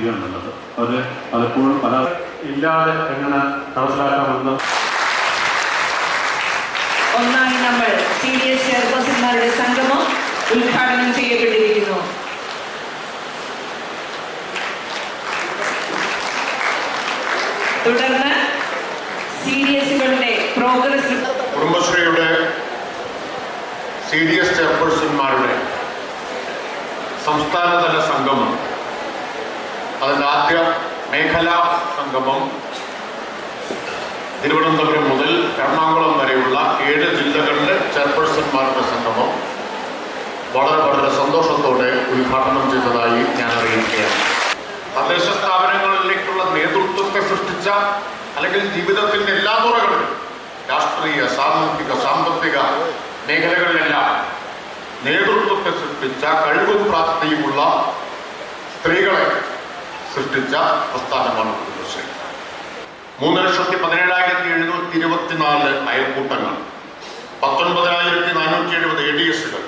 ചെയ്യുകയാണ് നല്ലത്. അവർ പലപ്പോഴും പല ഇല്ലാതെ എങ്ങനെ നടപ്പിലാക്കാമെന്ന് ഒന്നാം നമ്പർ CDS ചെയർപേഴ്സൺമാരുടെ സംഗമം ഉദ്ഘാടനം ചെയ്യപ്പെട്ടിരിക്കുന്നു. തുടർന്ന് CDSകളുടെ പ്രോഗ്രസ് കുടുംബശ്രീയുടെ CDS ചെയർപേഴ്സൺമാരുടെ സംസ്ഥാനതല സംഗമം, അതിൻ്റെ ആദ്യ മേഖലാ സംഗമം തിരുവനന്തപുരം മുതൽ എറണാകുളം വരെയുള്ള 7 ജില്ലകളിലെ ചെയർപേഴ്സൺമാരുടെ സംഗമം വളരെ സന്തോഷത്തോടെ ഉദ്ഘാടനം ചെയ്തതായി ഞാൻ അറിയിക്കുകയാണ്. തദ്ദേശ സ്ഥാപനങ്ങളിലേക്കുള്ള നേതൃത്വത്തെ സൃഷ്ടിച്ച, അല്ലെങ്കിൽ ജീവിതത്തിൻ്റെ എല്ലാ തുറകളിലും രാഷ്ട്രീയ, സാമൂഹിക, സാമ്പത്തിക മേഖലകളിലെല്ലാം നേതൃത്വത്തെ സൃഷ്ടിച്ച, കഴിവും പ്രാപ്തിയുമുള്ള സ്ത്രീകളെ സൃഷ്ടിച്ച പ്രസ്ഥാനമാണ് കുടുംബശ്രീ. 3,17,724 അയൽക്കൂട്ടങ്ങൾ, 19,470 ADSകൾ,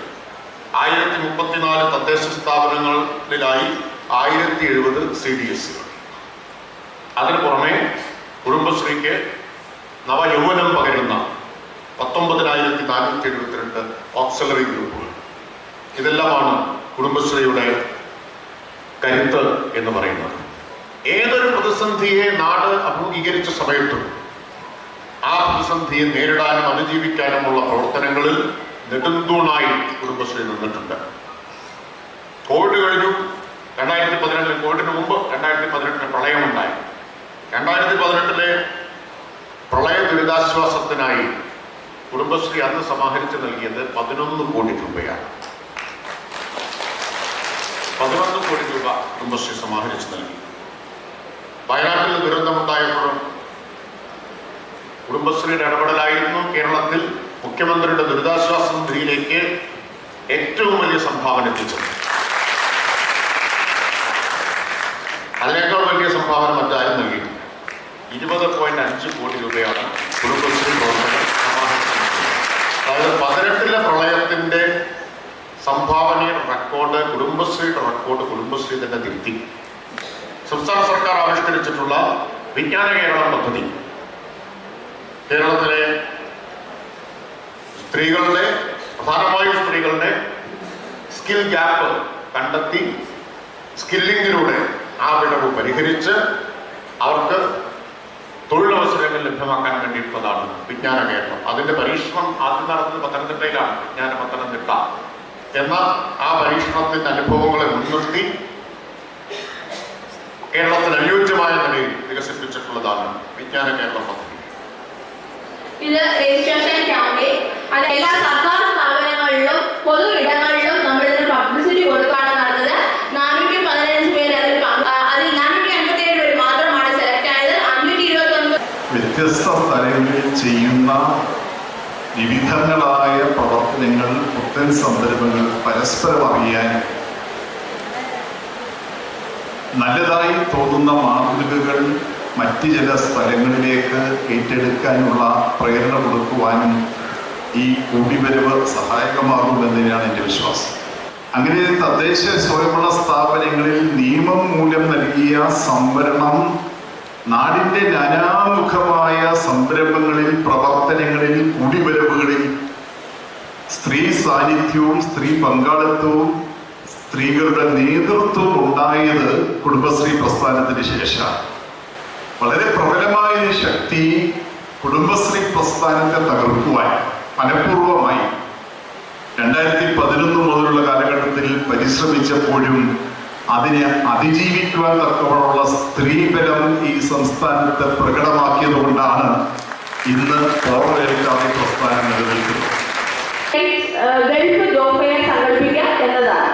1034 തദ്ദേശ സ്ഥാപനങ്ങളിലായി 1070 CDSകൾ. അതിനു പുറമെ കുടുംബശ്രീക്ക് നവയൗവനം പകരുന്ന 19,472 ഓക്സിലറി ഗ്രൂപ്പുകൾ. ഇതെല്ലാമാണ് കുടുംബശ്രീയുടെ കരുത്ത് എന്ന് പറയുന്നത്. ഏതൊരു പ്രതിസന്ധിയെ നാട് അഭിമുഖീകരിച്ച സമയത്തും ആ പ്രതിസന്ധിയെ നേരിടാനും അതിജീവിക്കാനുമുള്ള പ്രവർത്തനങ്ങളിൽ നെടുന്തൂണായി കുടുംബശ്രീ നിന്നിട്ടുണ്ട്. കോവിഡ് കഴിഞ്ഞു, 2018 കോവിഡിന് മുമ്പ് 2018 പ്രളയമുണ്ടായി. 2018 പ്രളയ ദുരിതാശ്വാസത്തിനായി കുടുംബശ്രീ അന്ന് സമാഹരിച്ച് നൽകിയത് 11 കോടി രൂപയാണ്. 11 കോടി രൂപ കുടുംബശ്രീ സമാഹരിച്ച് നൽകി. വയനാട്ടിൽ ദുരന്തമുണ്ടായപ്പോഴും കുടുംബശ്രീയുടെ ഇടപെടലായിരുന്നു കേരളത്തിൽ മുഖ്യമന്ത്രിയുടെ ദുരിതാശ്വാസ നിധിയിലേക്ക് ഏറ്റവും വലിയ സംഭാവന എത്തിച്ചത്. അതിനേക്കാൾ വലിയ സംഭാവന മറ്റാരും നൽകിയിട്ടില്ല. 20.5 കോടി രൂപയാണ് കുടുംബശ്രീ പ്രവർത്തകർ സമാഹരിച്ചത്. അതായത് 18 പ്രളയത്തിന്റെ സംഭാവനയുടെ റെക്കോർഡ്, കുടുംബശ്രീയുടെ റെക്കോർഡ് കുടുംബശ്രീ തന്നെ തിരുത്തി. സംസ്ഥാന സർക്കാർ ആവിഷ്കരിച്ചിട്ടുള്ള വിജ്ഞാന കേരളം പദ്ധതി കേരളത്തിലെ സ്ത്രീകളുടെ, പ്രധാനമായും സ്ത്രീകളുടെ സ്കിൽ ഗ്യാപ്പ് കണ്ടെത്തി സ്കില്ലിങ്ങിലൂടെ ആ വിടവ് പരിഹരിച്ച് അവർക്ക് തൊഴിലവസരങ്ങൾ ലഭ്യമാക്കാൻ വേണ്ടിയിട്ടുള്ളതാണ് വിജ്ഞാന കേരളം. അതിന്റെ പരീക്ഷണം ആദ്യം നടന്നത് പത്തനംതിട്ടയിലാണ്. വിജ്ഞാന പത്തനംതിട്ട എന്ന ആ പരീക്ഷണത്തിന്റെ അനുഭവങ്ങളെ മുൻനിർത്തി കേരളത്തിന് അനുയോജ്യമായ നിലയിൽ വികസിപ്പിച്ചിട്ടുള്ളതാണ് വിജ്ഞാന കേരളം പദ്ധതി. ഇത് രജിസ്ട്രേഷൻ ക്യാമ്പയിൻ എല്ലാ സർക്കാർ സ്ഥാപനങ്ങളിലും പൊതു ഇടങ്ങളിലും നമ്മൾ ഇതിന് പബ്ലിസിറ്റി കൊടുക്കുകയാണ് നടന്നത്. 415 പേര് അതിൽ 457 പേര് മാത്രമാണ് സെലക്ട് ആയത്. 529 വ്യത്യസ്ത സ്ഥലങ്ങളിൽ ചെയ്യുന്ന വിവിധങ്ങളായ പ്രവർത്തനങ്ങൾ, പുത്തൻ സംരംഭങ്ങൾ പരസ്പരം അറിയാൻ, നല്ലതായി തോന്നുന്ന മാതൃകകൾ മറ്റ് ചില സ്ഥലങ്ങളിലേക്ക് ഏറ്റെടുക്കാനുള്ള പ്രേരണ കൊടുക്കുവാനും ഈ കൂടിവരവ് സഹായകമാകുമെന്നതിനാണ് എൻ്റെ വിശ്വാസം. അങ്ങനെ തദ്ദേശ സ്വയംഭരണ സ്ഥാപനങ്ങളിൽ നിയമം മൂലം നൽകിയ സംവരണം നാടിൻ്റെ നാനാമുഖമായ സംരംഭങ്ങളിൽ, പ്രവർത്തനങ്ങളിൽ, കൂടിവരവുകളിൽ സ്ത്രീ സാന്നിധ്യവും സ്ത്രീ പങ്കാളിത്തവും സ്ത്രീകളുടെ നേതൃത്വം ഉണ്ടായത് കുടുംബശ്രീ പ്രസ്ഥാനത്തിന് ശേഷമാണ്. വളരെ പ്രബലമായ ശക്തി കുടുംബശ്രീ പ്രസ്ഥാനത്തെ തകർക്കുവാൻ മനഃപൂർവമായി 2011 മുതലുള്ള കാലഘട്ടത്തിൽ പരിശ്രമിച്ചപ്പോഴും അതിനെ അതിജീവിക്കുവാൻ തക്കവണ്ണമുള്ള സ്ത്രീബലം ഈ സംസ്ഥാനത്ത് പ്രകടമാക്കിയത് കൊണ്ടാണ് ഇന്ന് പോറലേൽക്കാതെ പ്രസ്ഥാനം നിലനിൽക്കുന്നത്. ഗൾഫ് ജോബ് ഫെയർ സംഘടിപ്പിക്കുക എന്നതാണ്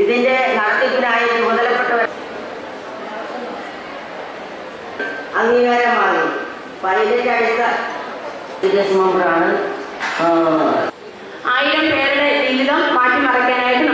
ഇതിന്റെ നടത്തിപ്പിനായി ചുമതലപ്പെട്ടവർ അംഗീകാരമാണ്. പൈലറ്റ് അടുത്ത മെമ്പറാണ്. 1000 പേരുടെ ജീവിതം മാറ്റിമറിക്കാനായിട്ട്